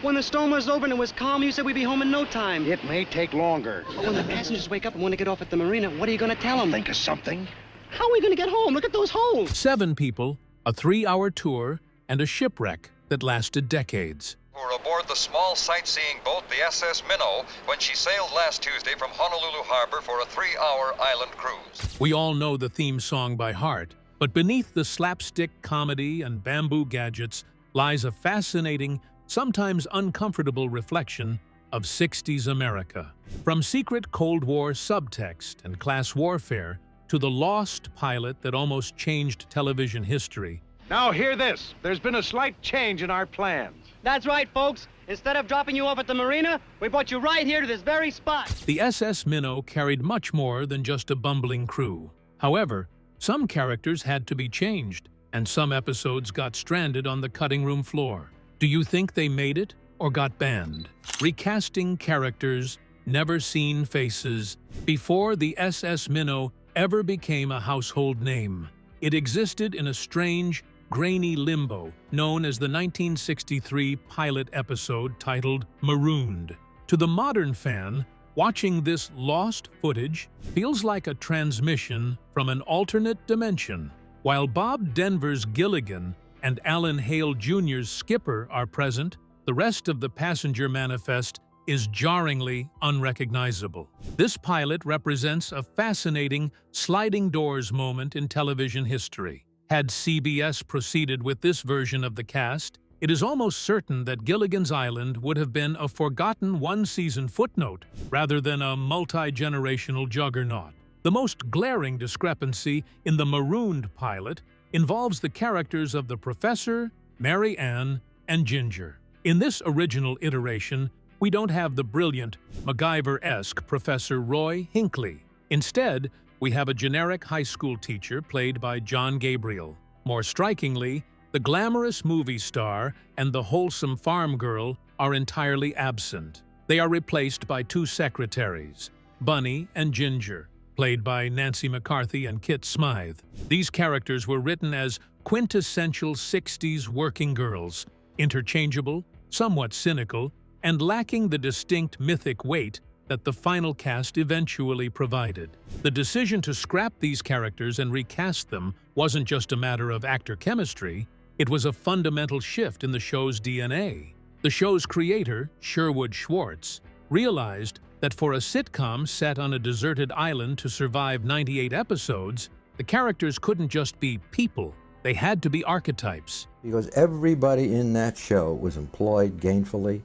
When the storm was over and it was calm, you said we'd be home in no time. It may take longer. But when the passengers wake up and want to get off at the marina, what are you going to tell them? Think of something. How are we going to get home? Look at those holes. 7 people, a 3-hour tour, and a shipwreck that lasted decades. Were aboard the small sightseeing boat, the SS Minnow, when she sailed last Tuesday from Honolulu Harbor for a 3-hour island cruise. We all know the theme song by heart, but beneath the slapstick comedy and bamboo gadgets lies a fascinating, sometimes uncomfortable reflection of 60s America. From secret Cold War subtext and class warfare to the lost pilot that almost changed television history. Now hear this. There's been a slight change in our plans. That's right, folks. Instead of dropping you off at the marina, we brought you right here to this very spot. The SS Minnow carried much more than just a bumbling crew. However, some characters had to be changed, and some episodes got stranded on the cutting room floor. Do you think they made it or got banned? Recasting characters, never-seen faces. Before the SS Minnow ever became a household name, it existed in a strange, grainy limbo known as the 1963 pilot episode titled Marooned. To the modern fan, watching this lost footage feels like a transmission from an alternate dimension. While Bob Denver's Gilligan and Alan Hale Jr.'s Skipper are present, the rest of the passenger manifest is jarringly unrecognizable. This pilot represents a fascinating sliding doors moment in television history. Had CBS proceeded with this version of the cast, it is almost certain that Gilligan's Island would have been a forgotten one-season footnote rather than a multi-generational juggernaut. The most glaring discrepancy in the Marooned pilot involves the characters of the Professor, Mary Ann, and Ginger. In this original iteration, we don't have the brilliant, MacGyver-esque Professor Roy Hinckley. Instead, we have a generic high school teacher played by John Gabriel. More strikingly, the glamorous movie star and the wholesome farm girl are entirely absent. They are replaced by 2 secretaries, Bunny and Ginger, played by Nancy McCarthy and Kit Smythe. These characters were written as quintessential 60s working girls, interchangeable, somewhat cynical, and lacking the distinct mythic weight that the final cast eventually provided. The decision to scrap these characters and recast them wasn't just a matter of actor chemistry, it was a fundamental shift in the show's DNA. The show's creator, Sherwood Schwartz, realized that for a sitcom set on a deserted island to survive 98 episodes, the characters couldn't just be people, they had to be archetypes. Because everybody in that show was employed gainfully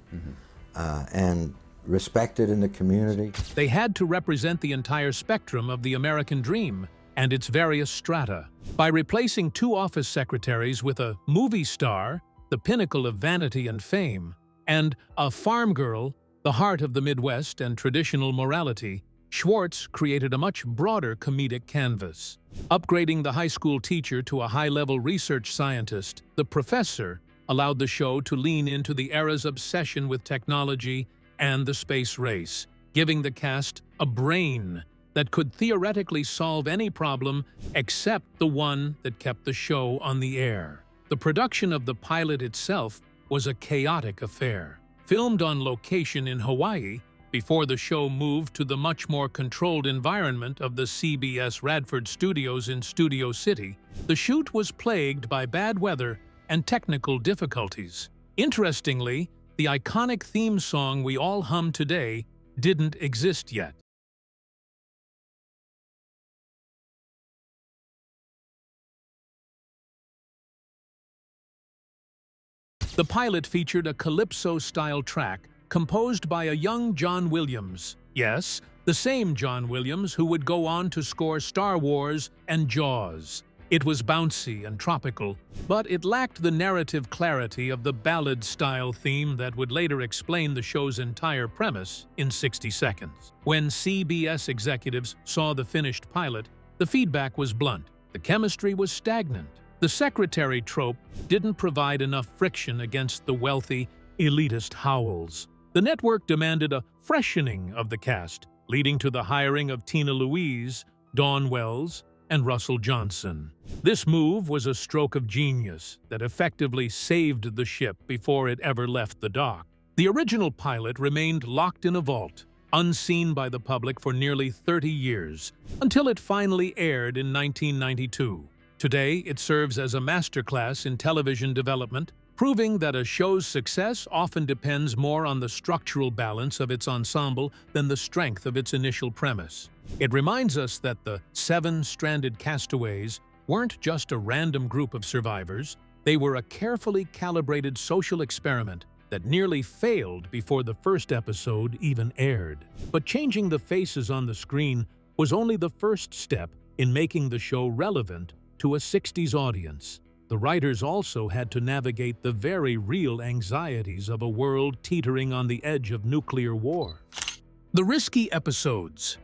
and respected in the community. They had to represent the entire spectrum of the American dream and its various strata. By replacing 2 office secretaries with a movie star, the pinnacle of vanity and fame, and a farm girl, the heart of the Midwest and traditional morality, Schwartz created a much broader comedic canvas. Upgrading the high school teacher to a high-level research scientist, the Professor allowed the show to lean into the era's obsession with technology and the space race, giving the cast a brain that could theoretically solve any problem except the one that kept the show on the air. The production of the pilot itself was a chaotic affair. Filmed on location in Hawaii, before the show moved to the much more controlled environment of the CBS Radford Studios in Studio City, the shoot was plagued by bad weather and technical difficulties. Interestingly, the iconic theme song we all hum today didn't exist yet. The pilot featured a calypso-style track composed by a young John Williams. Yes, the same John Williams who would go on to score Star Wars and Jaws. It was bouncy and tropical, but it lacked the narrative clarity of the ballad-style theme that would later explain the show's entire premise in 60 seconds. When CBS executives saw the finished pilot, the feedback was blunt. The chemistry was stagnant. The secretary trope didn't provide enough friction against the wealthy, elitist Howells. The network demanded a freshening of the cast, leading to the hiring of Tina Louise, Dawn Wells, and Russell Johnson. This move was a stroke of genius that effectively saved the ship before it ever left the dock. The original pilot remained locked in a vault, unseen by the public for nearly 30 years, until it finally aired in 1992. Today, it serves as a masterclass in television development, proving that a show's success often depends more on the structural balance of its ensemble than the strength of its initial premise. It reminds us that the 7 stranded castaways weren't just a random group of survivors, they were a carefully calibrated social experiment that nearly failed before the first episode even aired. But changing the faces on the screen was only the first step in making the show relevant to a 60s audience. The writers also had to navigate the very real anxieties of a world teetering on the edge of nuclear war. The risky episodes.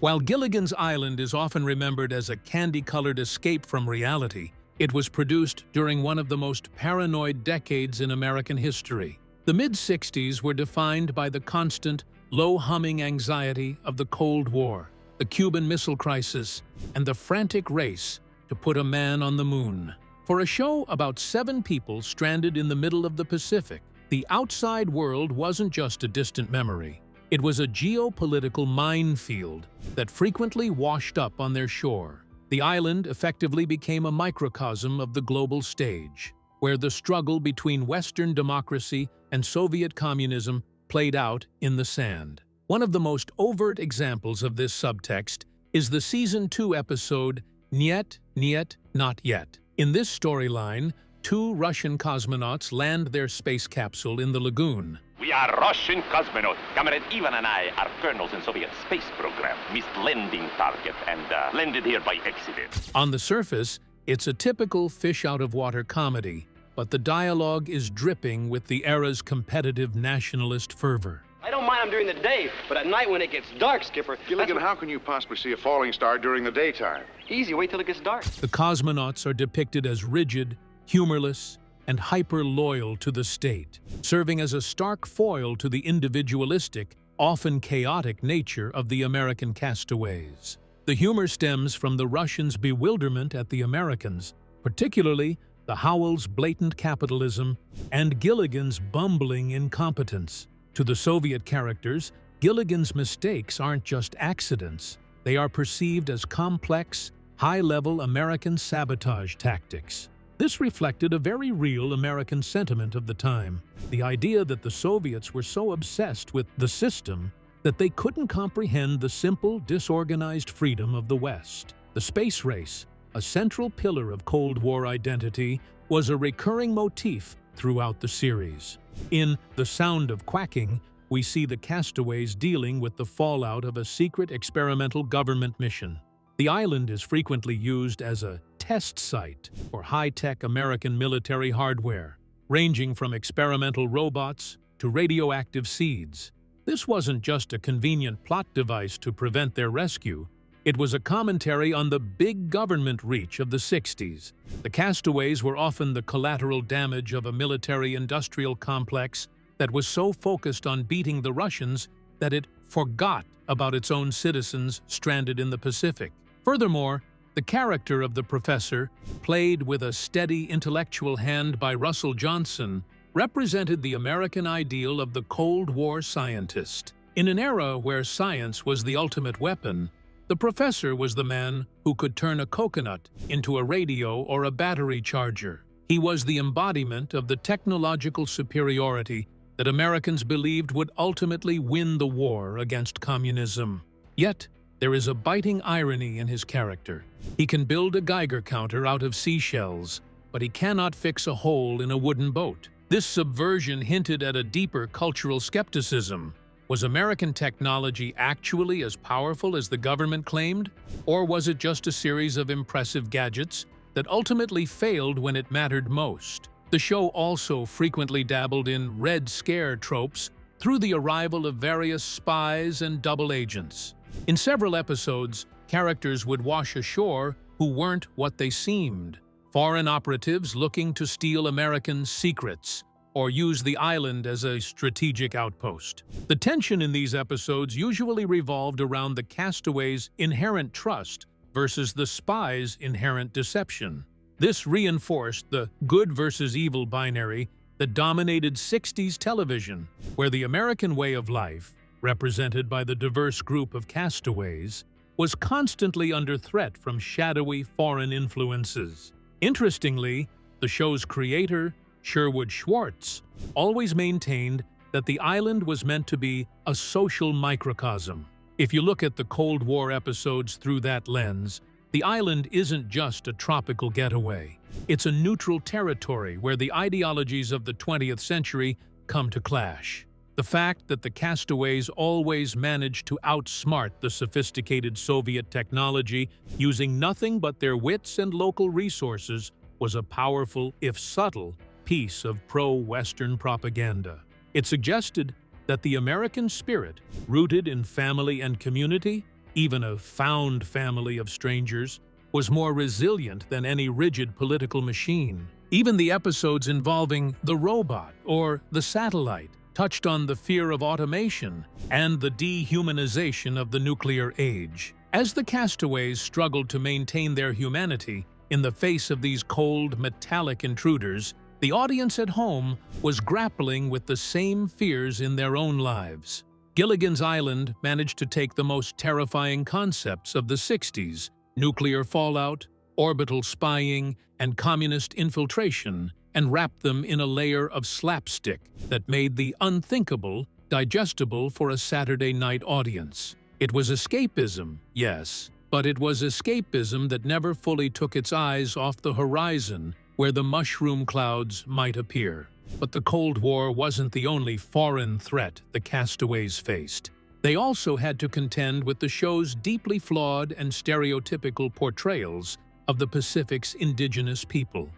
While Gilligan's Island is often remembered as a candy-colored escape from reality, it was produced during one of the most paranoid decades in American history. The mid-60s were defined by the constant, low-humming anxiety of the Cold War, the Cuban Missile Crisis, and the frantic race to put a man on the moon. For a show about 7 people stranded in the middle of the Pacific, the outside world wasn't just a distant memory. It was a geopolitical minefield that frequently washed up on their shore. The island effectively became a microcosm of the global stage, where the struggle between Western democracy and Soviet communism played out in the sand. One of the most overt examples of this subtext is the Season 2 episode Niet, Niet, Not Yet. In this storyline, 2 Russian cosmonauts land their space capsule in the lagoon. We are Russian cosmonauts. Comrade Ivan and I are colonels in Soviet space program. Missed landing target and landed here by accident. On the surface, it's a typical fish-out-of-water comedy, but the dialogue is dripping with the era's competitive nationalist fervor. I don't mind them during the day, but at night when it gets dark, Skipper... Gilligan, how can you possibly see a falling star during the daytime? Easy, wait till it gets dark. The cosmonauts are depicted as rigid, humorless, and hyper-loyal to the state, serving as a stark foil to the individualistic, often chaotic nature of the American castaways. The humor stems from the Russians' bewilderment at the Americans, particularly the Howells' blatant capitalism and Gilligan's bumbling incompetence. To the Soviet characters, Gilligan's mistakes aren't just accidents. They are perceived as complex, high-level American sabotage tactics. This reflected a very real American sentiment of the time, the idea that the Soviets were so obsessed with the system that they couldn't comprehend the simple, disorganized freedom of the West. The space race, a central pillar of Cold War identity, was a recurring motif throughout the series. In The Sound of Quacking, we see the castaways dealing with the fallout of a secret experimental government mission. The island is frequently used as a test site for high-tech American military hardware, ranging from experimental robots to radioactive seeds. This wasn't just a convenient plot device to prevent their rescue. It was a commentary on the big government reach of the 60s. The castaways were often the collateral damage of a military-industrial complex that was so focused on beating the Russians that it forgot about its own citizens stranded in the Pacific. Furthermore, the character of the professor, played with a steady intellectual hand by Russell Johnson, represented the American ideal of the Cold War scientist. In an era where science was the ultimate weapon, the professor was the man who could turn a coconut into a radio or a battery charger. He was the embodiment of the technological superiority that Americans believed would ultimately win the war against communism. Yet, there is a biting irony in his character. He can build a Geiger counter out of seashells, but he cannot fix a hole in a wooden boat. This subversion hinted at a deeper cultural skepticism. Was American technology actually as powerful as the government claimed? Or was it just a series of impressive gadgets that ultimately failed when it mattered most? The show also frequently dabbled in Red Scare tropes through the arrival of various spies and double agents. In several episodes, characters would wash ashore who weren't what they seemed. Foreign operatives looking to steal American secrets or use the island as a strategic outpost. The tension in these episodes usually revolved around the castaways' inherent trust versus the spies' inherent deception. This reinforced the good versus evil binary that dominated 60s television, where the American way of life, represented by the diverse group of castaways, was constantly under threat from shadowy foreign influences. Interestingly, the show's creator, Sherwood Schwartz, always maintained that the island was meant to be a social microcosm. If you look at the Cold War episodes through that lens, the island isn't just a tropical getaway. It's a neutral territory where the ideologies of the 20th century come to clash. The fact that the castaways always managed to outsmart the sophisticated Soviet technology using nothing but their wits and local resources was a powerful, if subtle, piece of pro-Western propaganda. It suggested that the American spirit, rooted in family and community, even a found family of strangers, was more resilient than any rigid political machine. Even the episodes involving the robot or the satellite touched on the fear of automation and the dehumanization of the nuclear age. As the castaways struggled to maintain their humanity in the face of these cold, metallic intruders, the audience at home was grappling with the same fears in their own lives. Gilligan's Island managed to take the most terrifying concepts of the 60s, nuclear fallout, orbital spying, and communist infiltration, and wrapped them in a layer of slapstick that made the unthinkable digestible for a Saturday night audience. It was escapism, yes, but it was escapism that never fully took its eyes off the horizon where the mushroom clouds might appear. But the Cold War wasn't the only foreign threat the castaways faced. They also had to contend with the show's deeply flawed and stereotypical portrayals of the Pacific's indigenous people.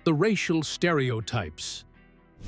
The racial stereotypes.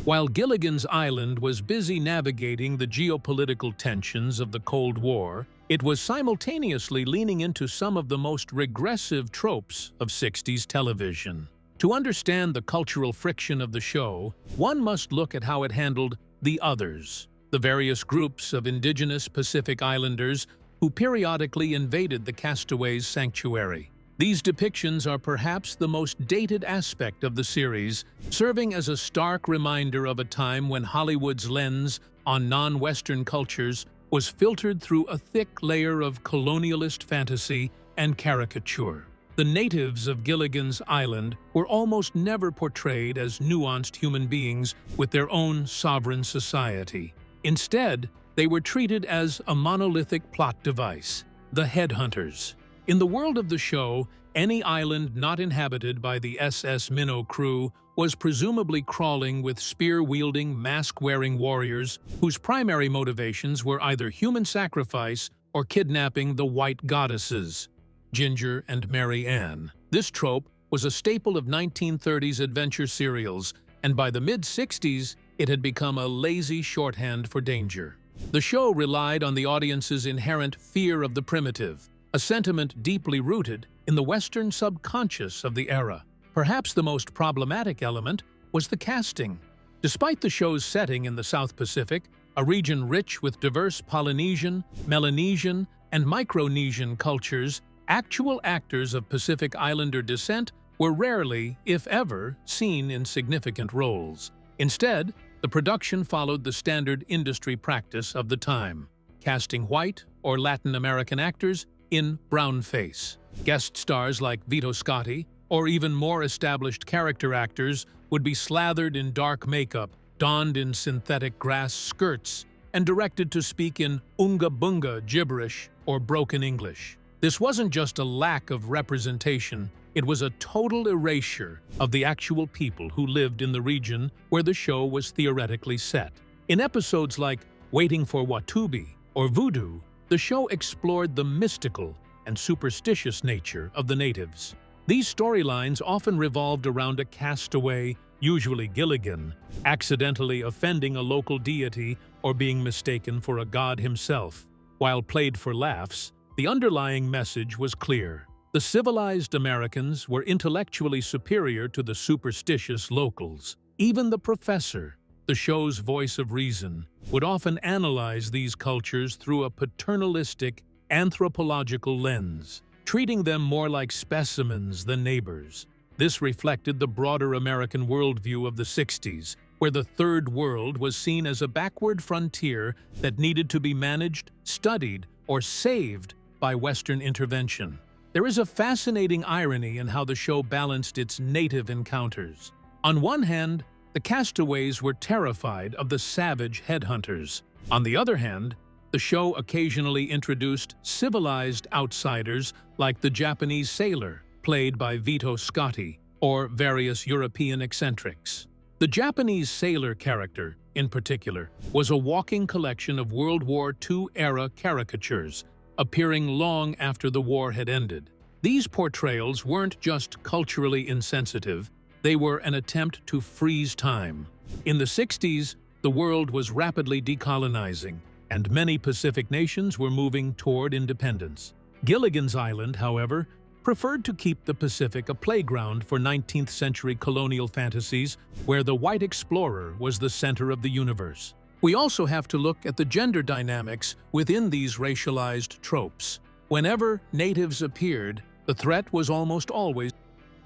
While Gilligan's Island was busy navigating the geopolitical tensions of the Cold War, it was simultaneously leaning into some of the most regressive tropes of 60s television. To understand the cultural friction of the show, one must look at how it handled the others, the various groups of indigenous Pacific Islanders who periodically invaded the castaways' sanctuary. These depictions are perhaps the most dated aspect of the series, serving as a stark reminder of a time when Hollywood's lens on non-Western cultures was filtered through a thick layer of colonialist fantasy and caricature. The natives of Gilligan's Island were almost never portrayed as nuanced human beings with their own sovereign society. Instead, they were treated as a monolithic plot device, the headhunters. In the world of the show, any island not inhabited by the SS Minnow crew was presumably crawling with spear-wielding, mask-wearing warriors whose primary motivations were either human sacrifice or kidnapping the white goddesses, Ginger and Mary Ann. This trope was a staple of 1930s adventure serials, and by the mid-60s, it had become a lazy shorthand for danger. The show relied on the audience's inherent fear of the primitive, a sentiment deeply rooted in the Western subconscious of the era. Perhaps the most problematic element was the casting. Despite the show's setting in the South Pacific, a region rich with diverse Polynesian, Melanesian, and Micronesian cultures, actual actors of Pacific Islander descent were rarely, if ever, seen in significant roles. Instead, the production followed the standard industry practice of the time, casting white or Latin American actors in brownface. Guest stars like Vito Scotti, or even more established character actors, would be slathered in dark makeup, donned in synthetic grass skirts, and directed to speak in unga-bunga gibberish or broken English. This wasn't just a lack of representation, it was a total erasure of the actual people who lived in the region where the show was theoretically set. In episodes like Waiting for Watubi or Voodoo, the show explored the mystical and superstitious nature of the natives. These storylines often revolved around a castaway, usually Gilligan, accidentally offending a local deity or being mistaken for a god himself. While played for laughs, the underlying message was clear. The civilized Americans were intellectually superior to the superstitious locals. Even the professor, the show's voice of reason, would often analyze these cultures through a paternalistic, anthropological lens, treating them more like specimens than neighbors. This reflected the broader American worldview of the 60s, where the Third World was seen as a backward frontier that needed to be managed, studied, or saved by Western intervention. There is a fascinating irony in how the show balanced its native encounters. On one hand, the castaways were terrified of the savage headhunters. On the other hand, the show occasionally introduced civilized outsiders like the Japanese sailor, played by Vito Scotti, or various European eccentrics. The Japanese sailor character, in particular, was a walking collection of World War II-era caricatures, appearing long after the war had ended. These portrayals weren't just culturally insensitive, they were an attempt to freeze time. In the 60s, the world was rapidly decolonizing, and many Pacific nations were moving toward independence. Gilligan's Island, however, preferred to keep the Pacific a playground for 19th-century colonial fantasies where the white explorer was the center of the universe. We also have to look at the gender dynamics within these racialized tropes. Whenever natives appeared, the threat was almost always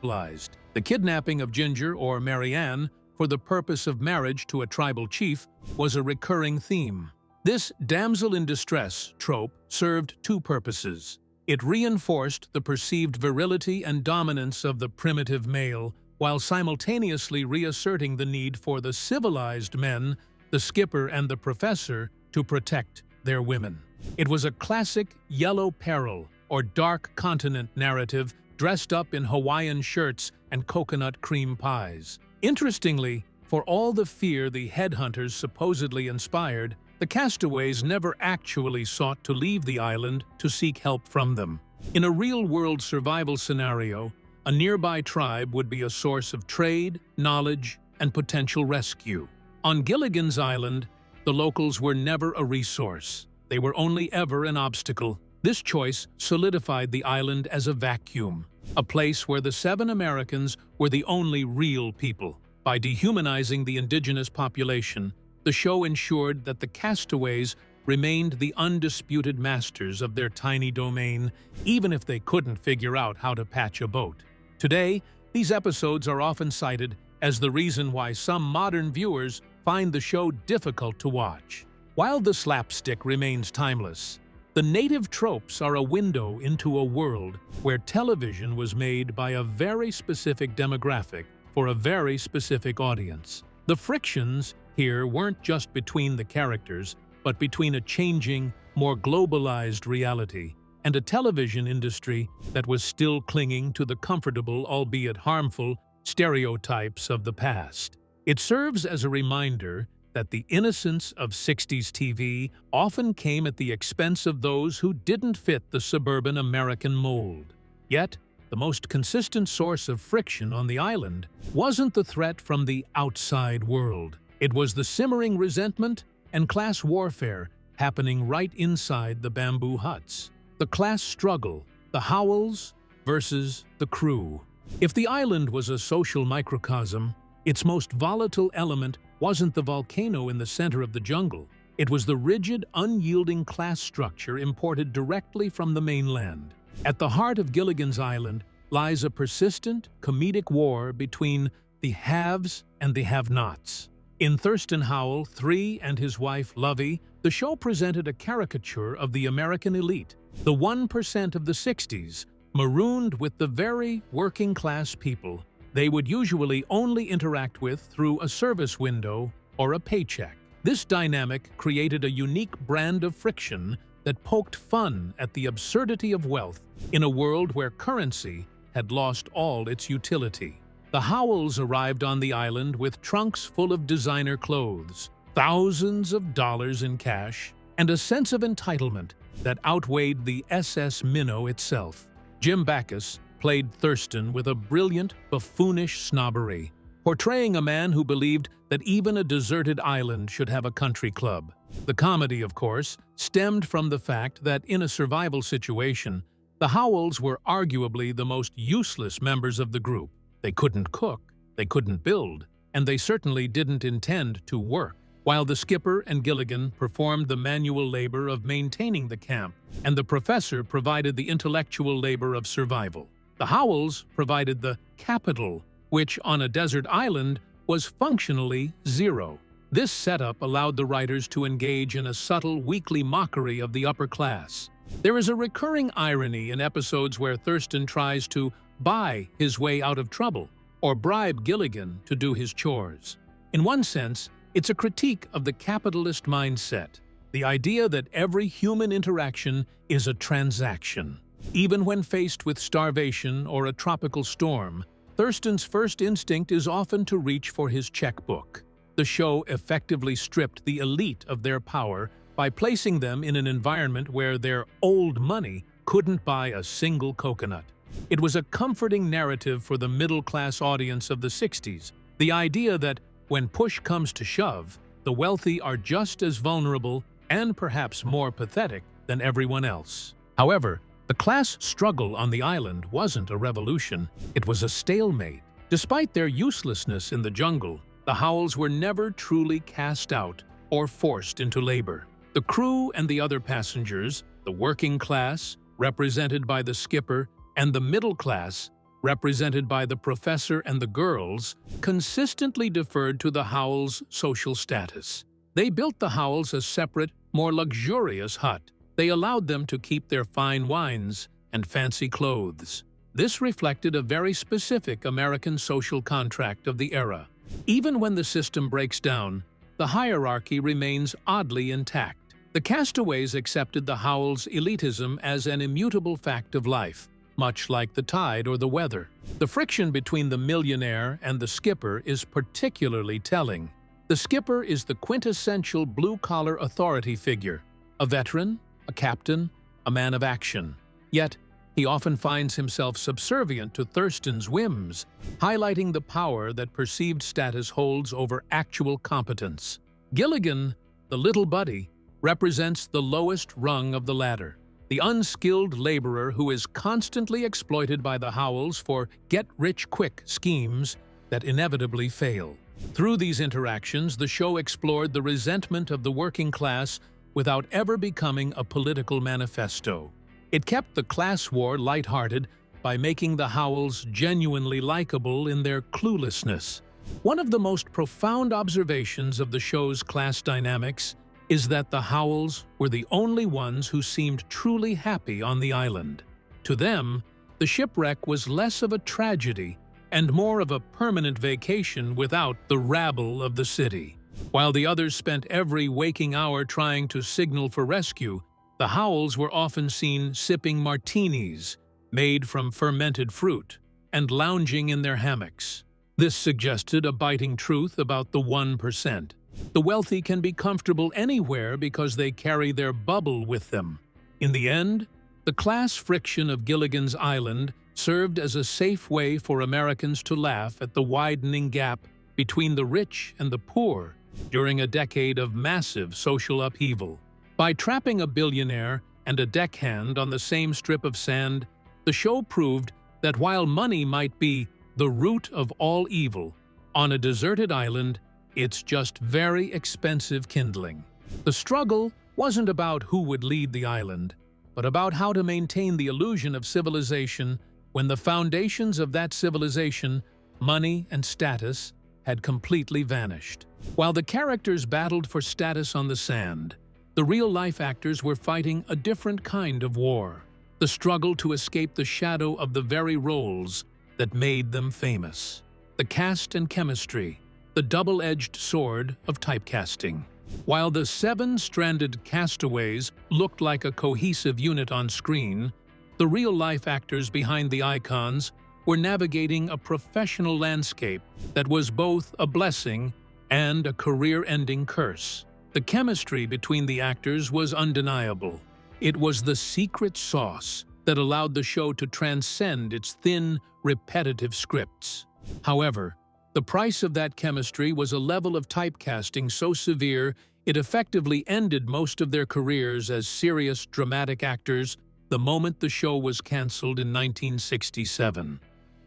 sexualized. The kidnapping of Ginger or Marianne for the purpose of marriage to a tribal chief was a recurring theme. This damsel in distress trope served two purposes. It reinforced the perceived virility and dominance of the primitive male, while simultaneously reasserting the need for the civilized men, the skipper and the professor, to protect their women. It was a classic yellow peril, or dark continent narrative dressed up in Hawaiian shirts and coconut cream pies. Interestingly, for all the fear the headhunters supposedly inspired, the castaways never actually sought to leave the island to seek help from them. In a real-world survival scenario, a nearby tribe would be a source of trade, knowledge, and potential rescue. On Gilligan's Island, the locals were never a resource. They were only ever an obstacle. This choice solidified the island as a vacuum, a place where the 7 Americans were the only real people. By dehumanizing the indigenous population, the show ensured that the castaways remained the undisputed masters of their tiny domain, even if they couldn't figure out how to patch a boat. Today, these episodes are often cited as the reason why some modern viewers find the show difficult to watch. While the slapstick remains timeless, the native tropes are a window into a world where television was made by a very specific demographic for a very specific audience. The frictions here weren't just between the characters, but between a changing, more globalized reality and a television industry that was still clinging to the comfortable, albeit harmful, stereotypes of the past. It serves as a reminder that the innocence of 60s TV often came at the expense of those who didn't fit the suburban American mold. Yet, the most consistent source of friction on the island wasn't the threat from the outside world. It was the simmering resentment and class warfare happening right inside the bamboo huts. The class struggle, the Howells versus the crew. If the island was a social microcosm, its most volatile element wasn't the volcano in the center of the jungle. It was the rigid, unyielding class structure imported directly from the mainland. At the heart of Gilligan's Island lies a persistent, comedic war between the haves and the have-nots. In Thurston Howell 3 and his wife Lovey, the show presented a caricature of the American elite, the 1% of the 60s, marooned with the very working-class people they would usually only interact with through a service window or a paycheck. This dynamic created a unique brand of friction that poked fun at the absurdity of wealth in a world where currency had lost all its utility. The Howells arrived on the island with trunks full of designer clothes, thousands of dollars in cash, and a sense of entitlement that outweighed the SS Minnow itself. Jim Backus played Thurston with a brilliant, buffoonish snobbery, portraying a man who believed that even a deserted island should have a country club. The comedy, of course, stemmed from the fact that in a survival situation, the Howells were arguably the most useless members of the group. They couldn't cook, they couldn't build, and they certainly didn't intend to work. While the skipper and Gilligan performed the manual labor of maintaining the camp, and the professor provided the intellectual labor of survival. The Howells provided the capital, which on a desert island was functionally zero. This setup allowed the writers to engage in a subtle weekly mockery of the upper class. There is a recurring irony in episodes where Thurston tries to buy his way out of trouble or bribe Gilligan to do his chores. In one sense, it's a critique of the capitalist mindset, the idea that every human interaction is a transaction. Even when faced with starvation or a tropical storm, Thurston's first instinct is often to reach for his checkbook. The show effectively stripped the elite of their power by placing them in an environment where their old money couldn't buy a single coconut. It was a comforting narrative for the middle-class audience of the 60s, the idea that when push comes to shove, the wealthy are just as vulnerable and perhaps more pathetic than everyone else. However, the class struggle on the island wasn't a revolution, it was a stalemate. Despite their uselessness in the jungle, the Howells were never truly cast out or forced into labor. The crew and the other passengers, the working class, represented by the skipper, and the middle class, represented by the professor and the girls, consistently deferred to the Howells' social status. They built the Howells a separate, more luxurious hut. They allowed them to keep their fine wines and fancy clothes. This reflected a very specific American social contract of the era. Even when the system breaks down, the hierarchy remains oddly intact. The castaways accepted the Howells' elitism as an immutable fact of life, much like the tide or the weather. The friction between the millionaire and the skipper is particularly telling. The skipper is the quintessential blue-collar authority figure, a veteran, a captain, a man of action. Yet, he often finds himself subservient to Thurston's whims, highlighting the power that perceived status holds over actual competence. Gilligan, the little buddy, represents the lowest rung of the ladder, the unskilled laborer who is constantly exploited by the Howells for get-rich-quick schemes that inevitably fail. Through these interactions, the show explored the resentment of the working class without ever becoming a political manifesto. It kept the class war lighthearted by making the Howells genuinely likable in their cluelessness. One of the most profound observations of the show's class dynamics is that the Howells were the only ones who seemed truly happy on the island. To them, the shipwreck was less of a tragedy and more of a permanent vacation without the rabble of the city. While the others spent every waking hour trying to signal for rescue, the Howells were often seen sipping martinis made from fermented fruit and lounging in their hammocks. This suggested a biting truth about the 1%. The wealthy can be comfortable anywhere because they carry their bubble with them. In the end, the class friction of Gilligan's Island served as a safe way for Americans to laugh at the widening gap between the rich and the poor during a decade of massive social upheaval. By trapping a billionaire and a deckhand on the same strip of sand, the show proved that while money might be the root of all evil, on a deserted island, it's just very expensive kindling. The struggle wasn't about who would lead the island, but about how to maintain the illusion of civilization when the foundations of that civilization, money and status, had completely vanished. While the characters battled for status on the sand, the real-life actors were fighting a different kind of war, the struggle to escape the shadow of the very roles that made them famous. The cast and chemistry, the double-edged sword of typecasting. While the 7 stranded castaways looked like a cohesive unit on screen, the real-life actors behind the icons were navigating a professional landscape that was both a blessing and a career-ending curse. The chemistry between the actors was undeniable. It was the secret sauce that allowed the show to transcend its thin, repetitive scripts. However, the price of that chemistry was a level of typecasting so severe it effectively ended most of their careers as serious, dramatic actors the moment the show was canceled in 1967.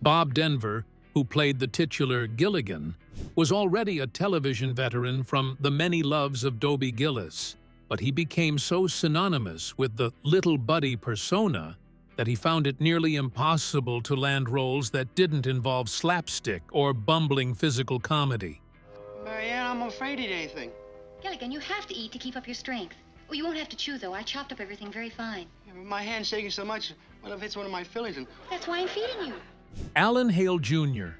Bob Denver, who played the titular Gilligan, was already a television veteran from The Many Loves of Dobie Gillis, but he became so synonymous with the little buddy persona that he found it nearly impossible to land roles that didn't involve slapstick or bumbling physical comedy. Marianne, I'm afraid to eat anything. Gilligan, you have to eat to keep up your strength. Oh, you won't have to chew, though. I chopped up everything very fine. Yeah, but my hand's shaking so much, well, if it's one of my fillies and... That's why I'm feeding you. Alan Hale Jr.,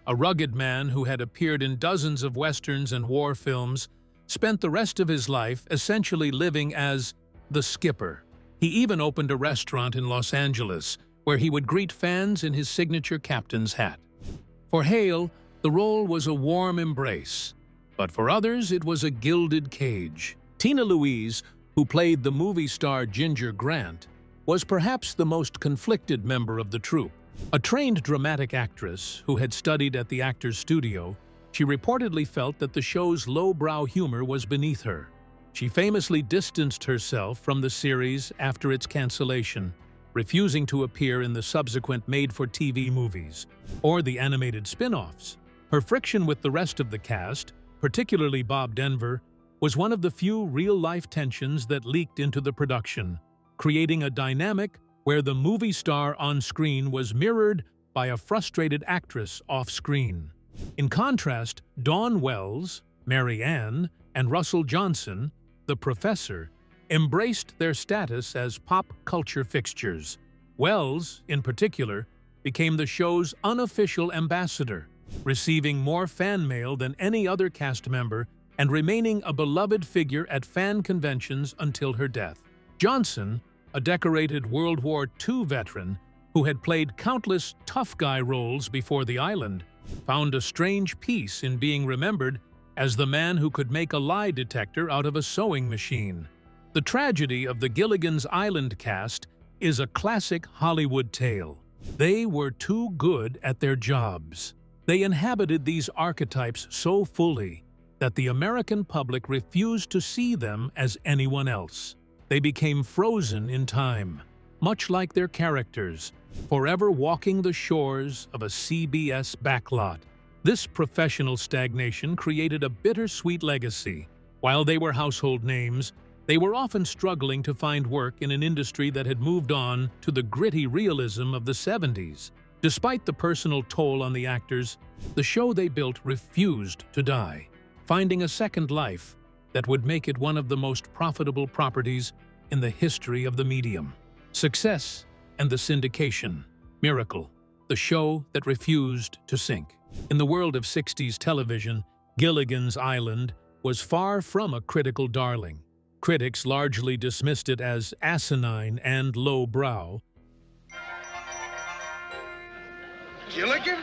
a rugged man who had appeared in dozens of westerns and war films, spent the rest of his life essentially living as the skipper. He even opened a restaurant in Los Angeles, where he would greet fans in his signature captain's hat. For Hale, the role was a warm embrace, but for others it was a gilded cage. Tina Louise, who played the movie star Ginger Grant, was perhaps the most conflicted member of the troupe. A trained dramatic actress who had studied at the Actors Studio, she reportedly felt that the show's lowbrow humor was beneath her. She famously distanced herself from the series after its cancellation, refusing to appear in the subsequent made-for-TV movies or the animated spin-offs. Her friction with the rest of the cast, particularly Bob Denver, was one of the few real-life tensions that leaked into the production, creating a dynamic where the movie star on screen was mirrored by a frustrated actress off-screen. In contrast, Dawn Wells, Mary Ann, and Russell Johnson, the professor, embraced their status as pop culture fixtures. Wells, in particular, became the show's unofficial ambassador, receiving more fan mail than any other cast member and remaining a beloved figure at fan conventions until her death. Johnson, a decorated World War II veteran who had played countless tough guy roles before the island, found a strange peace in being remembered as the man who could make a lie detector out of a sewing machine. The tragedy of the Gilligan's Island cast is a classic Hollywood tale. They were too good at their jobs. They inhabited these archetypes so fully that the American public refused to see them as anyone else. They became frozen in time, much like their characters, forever walking the shores of a CBS backlot. This professional stagnation created a bittersweet legacy. While they were household names, they were often struggling to find work in an industry that had moved on to the gritty realism of the 70s. Despite the personal toll on the actors, the show they built refused to die, finding a second life that would make it one of the most profitable properties in the history of the medium. Success and the syndication. Miracle, the show that refused to sink. In the world of 60s television, Gilligan's Island was far from a critical darling. Critics largely dismissed it as asinine and lowbrow. Gilligan?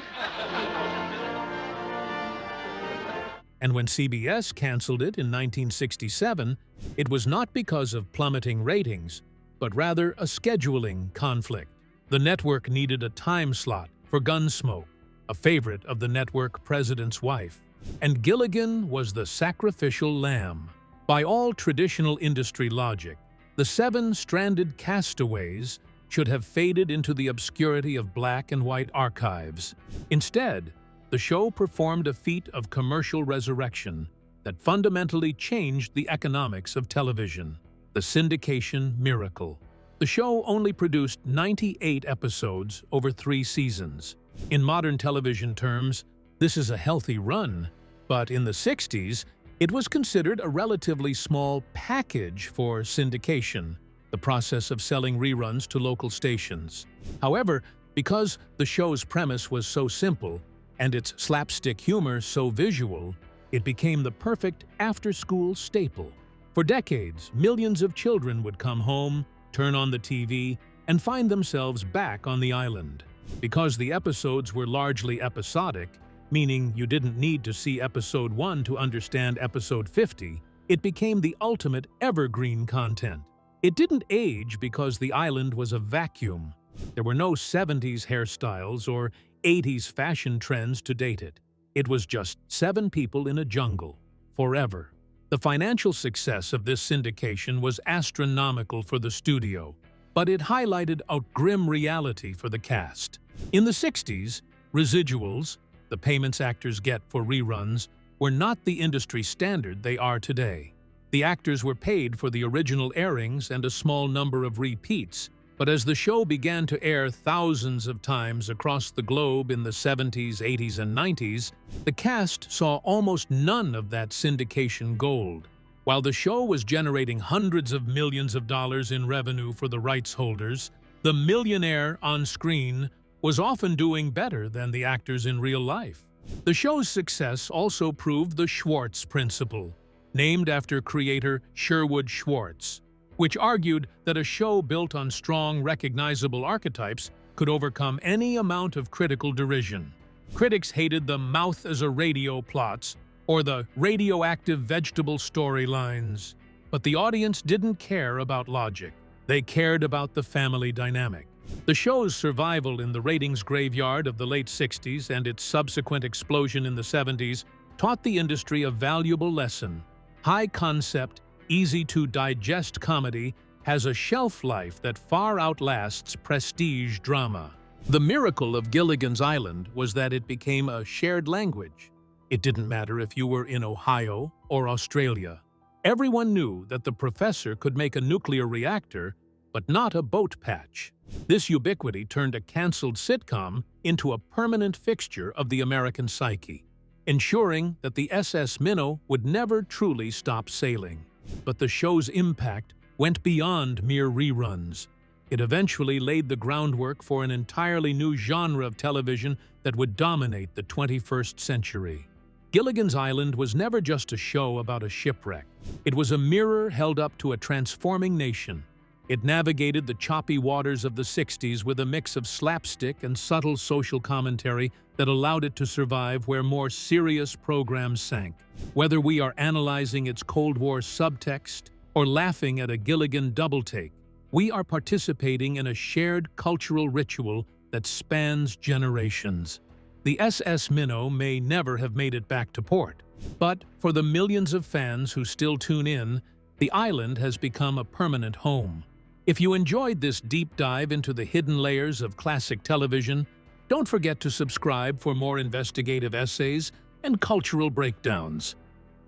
And when CBS canceled it in 1967, it was not because of plummeting ratings, but rather a scheduling conflict. The network needed a time slot for Gunsmoke, a favorite of the network president's wife, and Gilligan was the sacrificial lamb. By all traditional industry logic, the 7 stranded castaways should have faded into the obscurity of black and white archives. Instead, the show performed a feat of commercial resurrection that fundamentally changed the economics of television. The syndication miracle. The show only produced 98 episodes over 3 seasons. In modern television terms, this is a healthy run, but in the 60s, it was considered a relatively small package for syndication, the process of selling reruns to local stations. However, because the show's premise was so simple and its slapstick humor so visual, it became the perfect after-school staple. For decades, millions of children would come home, turn on the TV, and find themselves back on the island. Because the episodes were largely episodic, meaning you didn't need to see episode 1 to understand episode 50, it became the ultimate evergreen content. It didn't age because the island was a vacuum. There were no 70s hairstyles or 80s fashion trends to date it. It was just 7 people in a jungle, forever. The financial success of this syndication was astronomical for the studio, but it highlighted a grim reality for the cast. In the 60s, residuals, the payments actors get for reruns, were not the industry standard they are today. The actors were paid for the original airings and a small number of repeats, But as the show began to air thousands of times across the globe in the 70s, 80s, and 90s, the cast saw almost none of that syndication gold. While the show was generating hundreds of millions of dollars in revenue for the rights holders, the millionaire on screen was often doing better than the actors in real life. The show's success also proved the Schwartz principle, named after creator Sherwood Schwartz, which argued that a show built on strong, recognizable archetypes could overcome any amount of critical derision. Critics hated the mouth-as-a-radio plots or the radioactive vegetable storylines, but the audience didn't care about logic. They cared about the family dynamic. The show's survival in the ratings graveyard of the late 60s and its subsequent explosion in the 70s taught the industry a valuable lesson. High-concept, easy-to-digest comedy has a shelf life that far outlasts prestige drama. The miracle of Gilligan's Island was that it became a shared language. It didn't matter if you were in Ohio or Australia. Everyone knew that the professor could make a nuclear reactor, but not a boat patch. This ubiquity turned a canceled sitcom into a permanent fixture of the American psyche, ensuring that the SS Minnow would never truly stop sailing. But the show's impact went beyond mere reruns. It eventually laid the groundwork for an entirely new genre of television that would dominate the 21st century. Gilligan's Island was never just a show about a shipwreck. It was a mirror held up to a transforming nation. It navigated the choppy waters of the 60s with a mix of slapstick and subtle social commentary that allowed it to survive where more serious programs sank. Whether we are analyzing its Cold War subtext or laughing at a Gilligan double-take, we are participating in a shared cultural ritual that spans generations. The SS Minnow may never have made it back to port, but for the millions of fans who still tune in, the island has become a permanent home. If you enjoyed this deep dive into the hidden layers of classic television, don't forget to subscribe for more investigative essays and cultural breakdowns.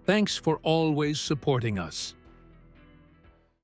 Thanks for always supporting us.